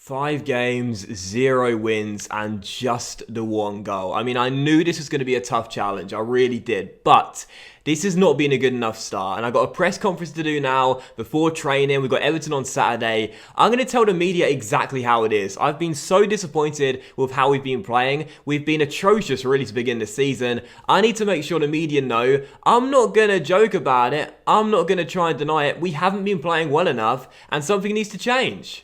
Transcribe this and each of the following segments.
5 games, 0 wins, and just the 1 goal. I mean, I knew this was going to be a tough challenge. I really did. But this has not been a good enough start. And I've got a press conference to do now before training. We've got Everton on Saturday. I'm going to tell the media exactly how it is. I've been so disappointed with how we've been playing. We've been atrocious really to begin the season. I need to make sure the media know I'm not going to joke about it. I'm not going to try and deny it. We haven't been playing well enough and something needs to change.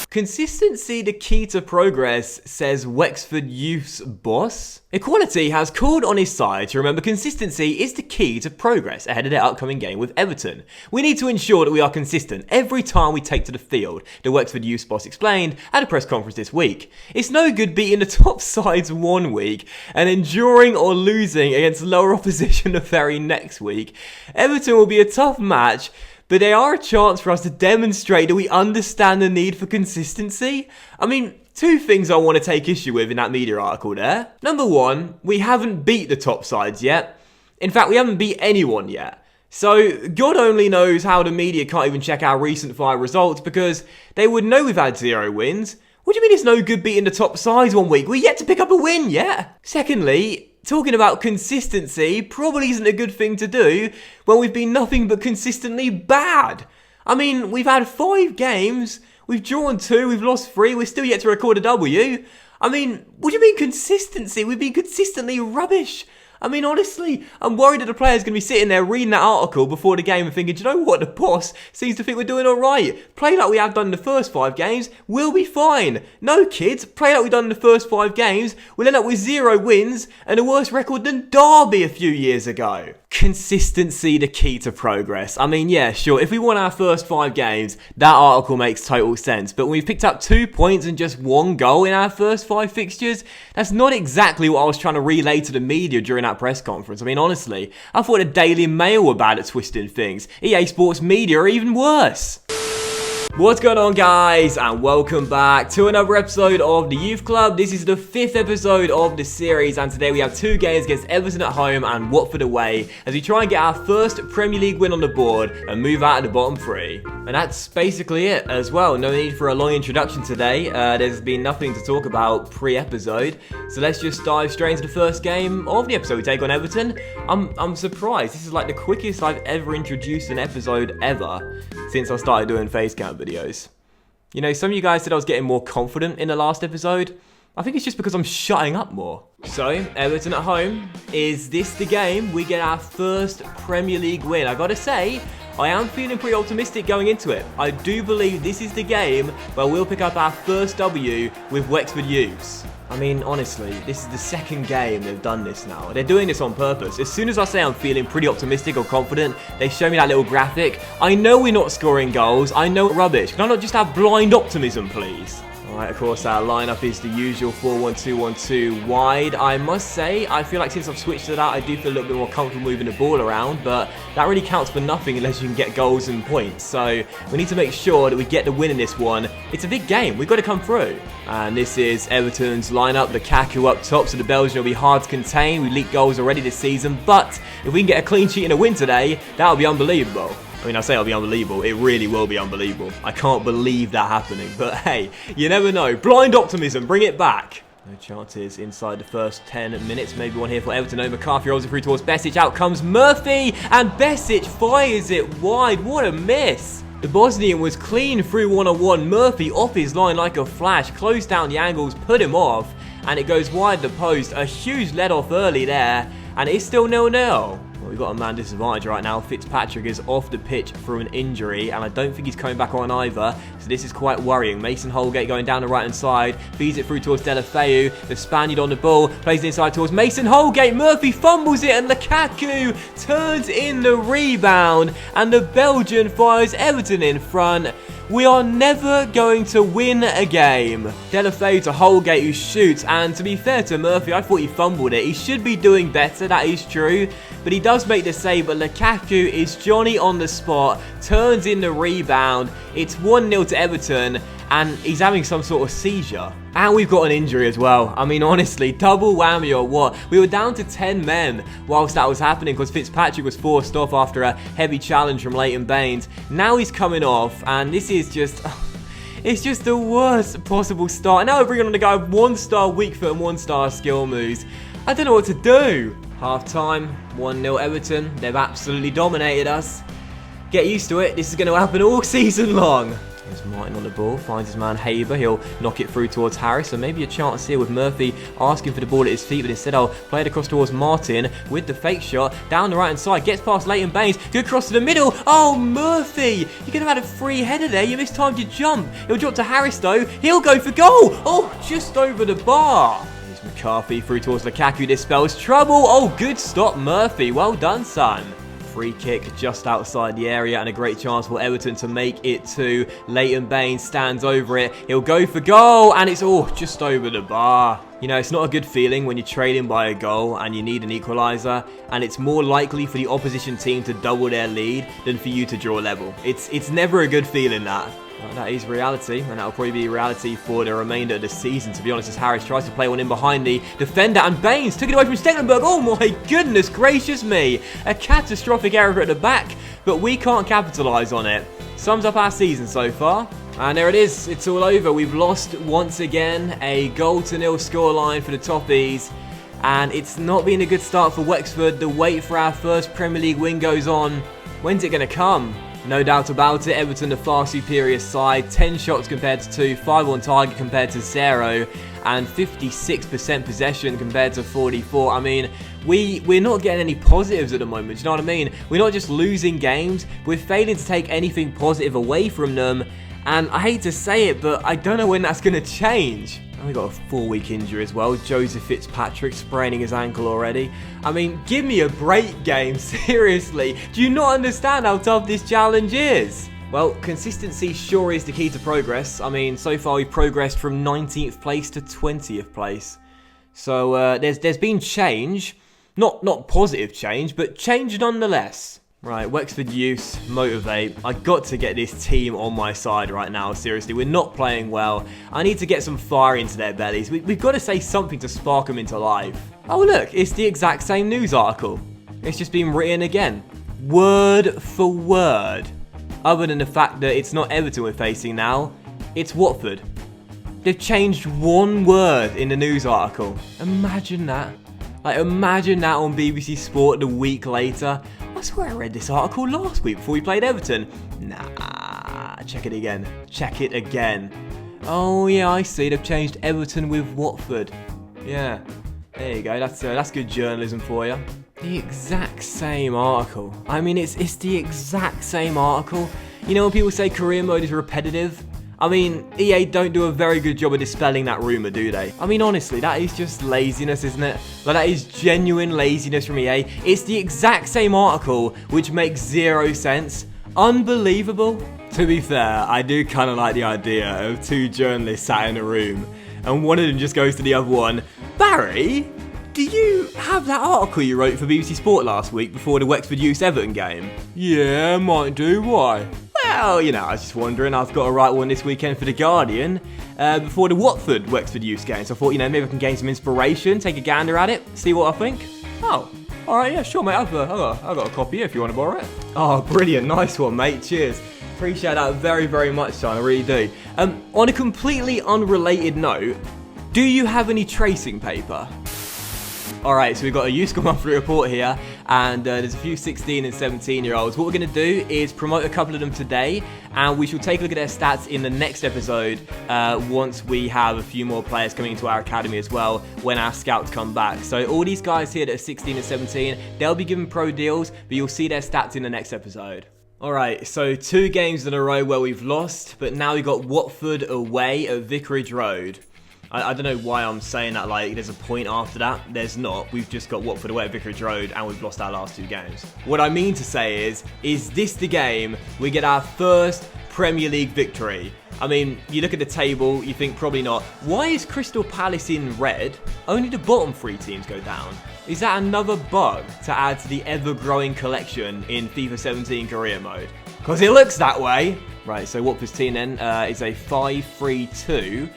Consistency the key to progress, says Wexford Youth's boss. Equality has called on his side to remember consistency is the key to progress ahead of their upcoming game with Everton. We need to ensure that we are consistent every time we take to the field, the Wexford Youth's boss explained at a press conference this week. It's no good beating the top sides one week and enduring or losing against lower opposition the very next week. Everton will be a tough match, but they are a chance for us to demonstrate that we understand the need for consistency. I mean, 2 things I want to take issue with in that media article there. Number 1, we haven't beat the top sides yet. In fact, we haven't beat anyone yet. So, God only knows how the media can't even check our recent 5 results because they would know we've had 0 wins. What do you mean it's no good beating the top sides one week? We're yet to pick up a win yet. Secondly, talking about consistency probably isn't a good thing to do when we've been nothing but consistently bad. I mean, we've had 5 games, we've drawn 2, we've lost 3, we're still yet to record a W. I mean, what do you mean consistency? We've been consistently rubbish. I mean, honestly, I'm worried that the players going to be sitting there reading that article before the game and thinking, do you know what, the boss seems to think we're doing alright. Play like we have done in the first 5 games, we'll be fine. No, kids, play like we've done in the first 5 games, we'll end up with 0 wins and a worse record than Derby a few years ago. Consistency the key to progress. I mean, yeah, sure, if we won our first 5 games, that article makes total sense. But when we've picked up 2 points and just 1 goal in our first 5 fixtures, that's not exactly what I was trying to relay to the media during that press conference. I mean, honestly, I thought the Daily Mail were bad at twisting things. EA Sports Media are even worse. What's going on, guys, and welcome back to another episode of the Youth Club. This is the 5th episode of the series, and today we have 2 games against Everton at home and Watford away as we try and get our first Premier League win on the board and move out of the bottom 3. And that's basically it as well. No need for a long introduction today. There's been nothing to talk about pre-episode, so let's just dive straight into the first game of the episode. We take on Everton. I'm surprised. This is like the quickest I've ever introduced an episode ever since I started doing face cam videos. You know, some of you guys said I was getting more confident in the last episode. I think it's just because I'm shutting up more. So, Everton at home. Is this the game we get our first Premier League win? I gotta say, I am feeling pretty optimistic going into it. I do believe this is the game where we'll pick up our first W with Wexford Youths. I mean, honestly, this is the 2nd game they've done this now. They're doing this on purpose. As soon as I say I'm feeling pretty optimistic or confident, they show me that little graphic. I know we're not scoring goals. I know rubbish. Can I not just have blind optimism, please? Alright, of course, our lineup is the usual 4-1-2-1-2 wide. I must say, I feel like since I've switched to that, I do feel a little bit more comfortable moving the ball around, but that really counts for nothing unless you can get goals and points. So we need to make sure that we get the win in this one. It's a big game. We've got to come through. And this is Everton's lineup. Lukaku up top, so the Belgian will be hard to contain. We leaked goals already this season, but if we can get a clean sheet and a win today, that would be unbelievable. I mean, I say it'll be unbelievable. It really will be unbelievable. I can't believe that happening. But hey, you never know. Blind optimism, bring it back. No chances inside the first 10 minutes. Maybe one here for Everton. No, McCarthy rolls it through towards Besic. Out comes Murphy, and Besic fires it wide. What a miss. The Bosnian was clean through one-on-one. Murphy off his line like a flash. Closed down the angles, put him off, and it goes wide the post. A huge let-off early there, and it's still 0-0. Well, we've got a man disadvantage right now. Fitzpatrick is off the pitch through an injury, and I don't think he's coming back on either, so this is quite worrying. Mason Holgate going down the right-hand side, feeds it through towards Deulofeu. The Spaniard on the ball, plays it inside towards Mason Holgate. Murphy fumbles it, and Lukaku turns in the rebound, and the Belgian fires Everton in front. We are never going to win a game. Deulofeu to Holgate, who shoots, and to be fair to Murphy, I thought he fumbled it. He should be doing better, that is true, but he does make the save. But Lukaku is Johnny on the spot, turns in the rebound. It's 1-0 to Everton, and he's having some sort of seizure. And we've got an injury as well. I mean, honestly, double whammy or what? We were down to 10 men whilst that was happening because Fitzpatrick was forced off after a heavy challenge from Leighton Baines. Now he's coming off, and this is just... It's just the worst possible start. Now we're bringing on a guy with 1-star weak foot and 1-star skill moves. I don't know what to do. Half time, 1-0 Everton. They've absolutely dominated us. Get used to it. This is going to happen all season long. There's Martin on the ball, finds his man Haber. He'll knock it through towards Harris. So maybe a chance here with Murphy asking for the ball at his feet. But instead I'll play it across towards Martin with the fake shot. Down the right hand side, gets past Leighton Baines. Good cross to the middle. Oh, Murphy! You could have had a free header there. You missed time to jump. He'll drop to Harris though. He'll go for goal. Oh, just over the bar. Here's McCarthy through towards Lukaku. This spells trouble. Oh, good stop, Murphy. Well done, son. Free kick just outside the area and a great chance for Everton to make it 2. Leighton Baines stands over it. He'll go for goal and it's just over the bar. You know, it's not a good feeling when you're trailing by a goal and you need an equaliser, and it's more likely for the opposition team to double their lead than for you to draw level. It's never a good feeling, that. Well, that is reality, and that'll probably be reality for the remainder of the season, to be honest, as Harris tries to play one in behind the defender, and Baines took it away from Stecklenburg. Oh my goodness gracious me! A catastrophic error at the back, but we can't capitalise on it. Sums up our season so far. And there it is, it's all over. We've lost once again, a 0-0 scoreline for the Toffees. And it's not been a good start for Wexford. The wait for our first Premier League win goes on. When's it going to come? No doubt about it, Everton the far superior side, 10 shots compared to 2, 5 on target compared to 0, and 56% possession compared to 44. I mean, we're not getting any positives at the moment, do you know what I mean? We're not just losing games, we're failing to take anything positive away from them, and I hate to say it, but I don't know when that's going to change. And we got a 4-week injury as well. Joseph Fitzpatrick spraining his ankle already. I mean, give me a break, game. Seriously. Do you not understand how tough this challenge is? Well, consistency sure is the key to progress. I mean, so far we've progressed from 19th place to 20th place. So there's been change. Not positive change, but change nonetheless. Right, Wexford Youth, motivate. I got to get this team on my side right now, seriously. We're not playing well. I need to get some fire into their bellies. We've got to say something to spark them into life. Oh look, it's the exact same news article. It's just been written again. Word for word. Other than the fact that it's not Everton we're facing now, it's Watford. They've changed one word in the news article. Imagine that. Like, imagine that on BBC Sport the week later. I swear I read this article last week before we played Everton. Nah, check it again. Check it again. Oh yeah, I see. They've changed Everton with Watford. Yeah, there you go. That's good journalism for you. The exact same article. I mean, it's the exact same article. You know when people say career mode is repetitive? I mean, EA don't do a very good job of dispelling that rumour, do they? I mean, honestly, that is just laziness, isn't it? Like, that is genuine laziness from EA. It's the exact same article, which makes 0 sense. Unbelievable. To be fair, I do kind of like the idea of 2 journalists sat in a room, and one of them just goes to the other one, Barry, do you have that article you wrote for BBC Sport last week before the Wexford Youth Everton game? Yeah, might do. Why? Well, you know, I was just wondering. I've got to write one this weekend for The Guardian before the Watford Wexford Youth game. So I thought, you know, maybe I can gain some inspiration, take a gander at it, see what I think. Oh, all right, yeah, sure, mate. I've got a copy here if you want to borrow it. Oh, brilliant. Nice one, mate. Cheers. Appreciate that very, very much, son. I really do. On a completely unrelated note, do you have any tracing paper? Alright, so we've got a youth school monthly report here, and there's a few 16 and 17 year olds. What we're going to do is promote a couple of them today, and we shall take a look at their stats in the next episode once we have a few more players coming into our academy as well when our scouts come back. So all these guys here that are 16 and 17, they'll be given pro deals, but you'll see their stats in the next episode. Alright, so 2 games in a row where we've lost, but now we've got Watford away at Vicarage Road. I don't know why I'm saying that like there's a point after that. There's not. We've just got Watford away at Vicarage Road and we've lost our last 2 games. What I mean to say is this the game we get our first Premier League victory? I mean, you look at the table, you think probably not. Why is Crystal Palace in red? Only the bottom 3 teams go down. Is that another bug to add to the ever-growing collection in FIFA 17 career mode? Because it looks that way. Right, so Watford's team then is a 5-3-2.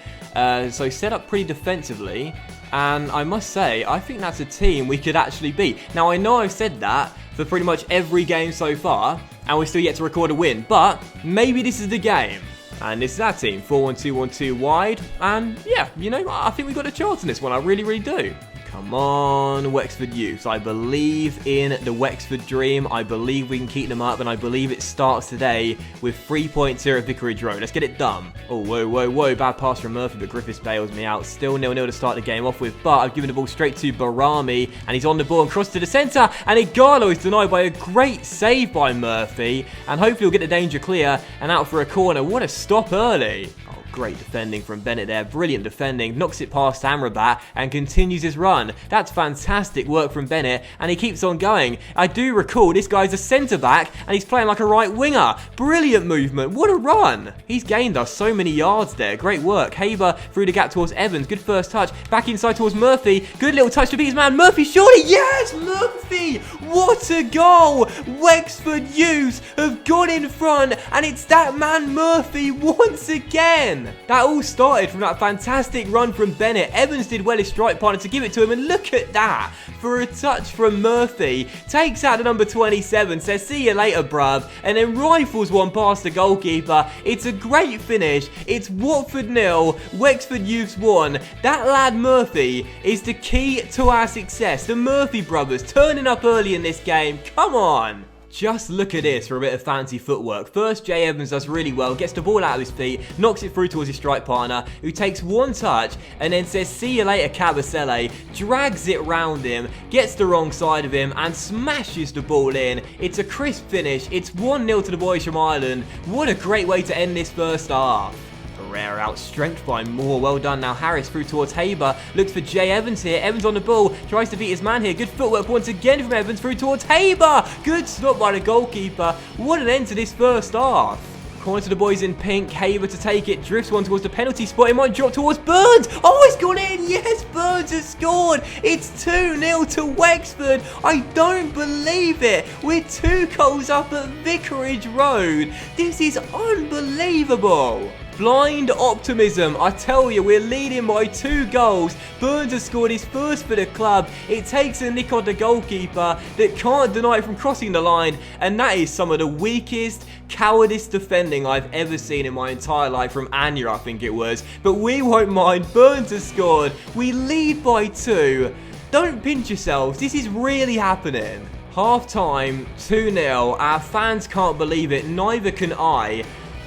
So set up pretty defensively, and I must say, I think that's a team we could actually beat. Now, I know I've said that for pretty much every game so far, and we're still yet to record a win, but maybe this is the game. And this is our team, 4-1-2-1-2 wide. And yeah, you know, I think we got a chance in this one. I really, really do. Come on, Wexford Youths. I believe in the Wexford dream. I believe we can keep them up, and I believe it starts today with 3 points here at Vicarage Road. Let's get it done. Oh, whoa, whoa, whoa. Bad pass from Murphy, but Griffiths bails me out. Still 0-0 to start the game off with, but I've given the ball straight to Barami, and he's on the ball and crossed to the centre, and Igalo is denied by a great save by Murphy, and hopefully he'll get the danger clear and out for a corner. What a stop early. Great defending from Bennett there, brilliant defending, knocks it past Amrabat and continues his run. That's fantastic work from Bennett, and he keeps on going. I do recall this guy's a centre-back and he's playing like a right winger. Brilliant movement, what a run. He's gained us so many yards there, great work. Haber through the gap towards Evans, good first touch, back inside towards Murphy, good little touch to beat his man, Murphy surely, yes, Murphy, what a goal. Wexford Youths have gone in front, and it's that man Murphy once again. That all started from that fantastic run from Bennett. Evans did well his strike partner to give it to him, and look at that. For a touch from Murphy, takes out the number 27, says see you later bruv, and then rifles one past the goalkeeper. It's a great finish. It's Watford 0, Wexford Youths 1. That lad Murphy is the key to our success. The Murphy brothers turning up early in this game. Come on. Just look at this for a bit of fancy footwork. First, Jay Evans does really well, gets the ball out of his feet, knocks it through towards his strike partner, who takes one touch and then says, see you later, Cabasele, drags it round him, gets the wrong side of him and smashes the ball in. It's a crisp finish. It's 1-0 to the boys from Ireland. What a great way to end this first half. Pereira outstrengthed by Moore. Well done. Now Harris through towards Haber. Looks for Jay Evans here. Evans on the ball. Tries to beat his man here. Good footwork once again from Evans through towards Haber. Good stop by the goalkeeper. What an end to this first half. Corner to the boys in pink. Haber to take it. Drifts one towards the penalty spot. It might drop towards Burns. Oh, it's gone in. Yes, Burns has scored. It's 2-0 to Wexford. I don't believe it. We're 2 goals up at Vicarage Road. This is unbelievable. Blind optimism. I tell you, we're leading by 2 goals. Burns has scored his first for the club. It takes a nick on the goalkeeper that can't deny it from crossing the line, and that is some of the weakest, cowardice defending I've ever seen in my entire life from Anya, I think it was. But we won't mind. Burns has scored. We lead by 2. Don't pinch yourselves. This is really happening. Half time, 2-0. Our fans can't believe it. Neither can I.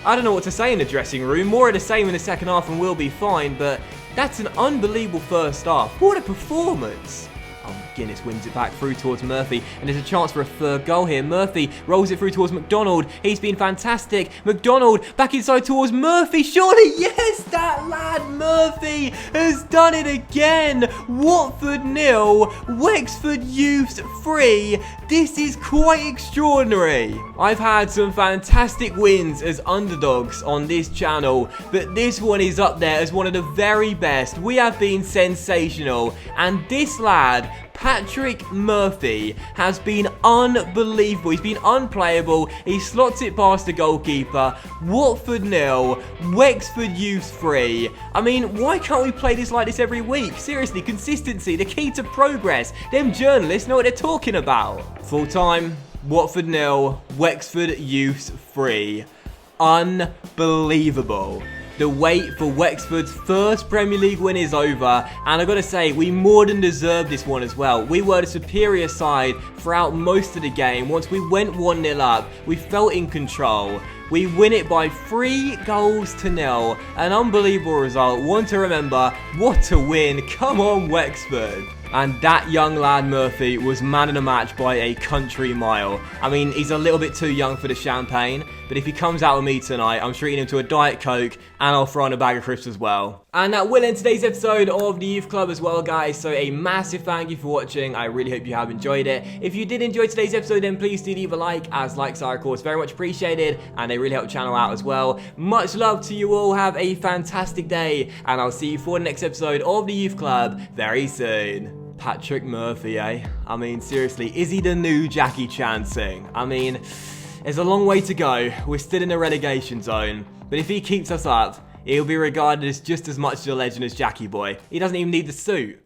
I don't know what to say in the dressing room. More of the same in the second half and we'll be fine, but that's an unbelievable first half. What a performance. Oh, McGuinness wins it back through towards Murphy, and there's a chance for a third goal here. Murphy rolls it through towards McDonald. He's been fantastic. McDonald back inside towards Murphy. Surely, yes, that lad Murphy has done it again. Watford 0, Wexford Youths 3. This is quite extraordinary. I've had some fantastic wins as underdogs on this channel, but this one is up there as one of the very best. We have been sensational, and this lad, Patrick Murphy, has been unbelievable. He's been unplayable. He slots it past the goalkeeper. Watford 0, Wexford Youths 3. I mean, why can't we play this like this every week? Seriously, consistency, the key to progress. Them journalists know what they're talking about. Full time, Watford 0, Wexford Youths 3. Unbelievable. The wait for Wexford's first Premier League win is over, and I've got to say, we more than deserved this one as well. We were the superior side throughout most of the game. Once we went 1-0 up, we felt in control. We win it by 3-0. An unbelievable result. One to remember. What a win. Come on, Wexford. And that young lad Murphy was man of the match by a country mile. I mean, he's a little bit too young for the champagne, but if he comes out with me tonight, I'm treating him to a Diet Coke, and I'll throw in a bag of crisps as well. And that will end today's episode of the Youth Club as well, guys. So a massive thank you for watching. I really hope you have enjoyed it. If you did enjoy today's episode, then please do leave a like, as likes are, of course, very much appreciated, and they really help the channel out as well. Much love to you all. Have a fantastic day, and I'll see you for the next episode of the Youth Club very soon. Patrick Murphy, eh? I mean, seriously, is he the new Jackie Chan Singh? I mean, there's a long way to go. We're still in the relegation zone. But if he keeps us up, he'll be regarded as just as much of a legend as Jackie Boy. He doesn't even need the suit.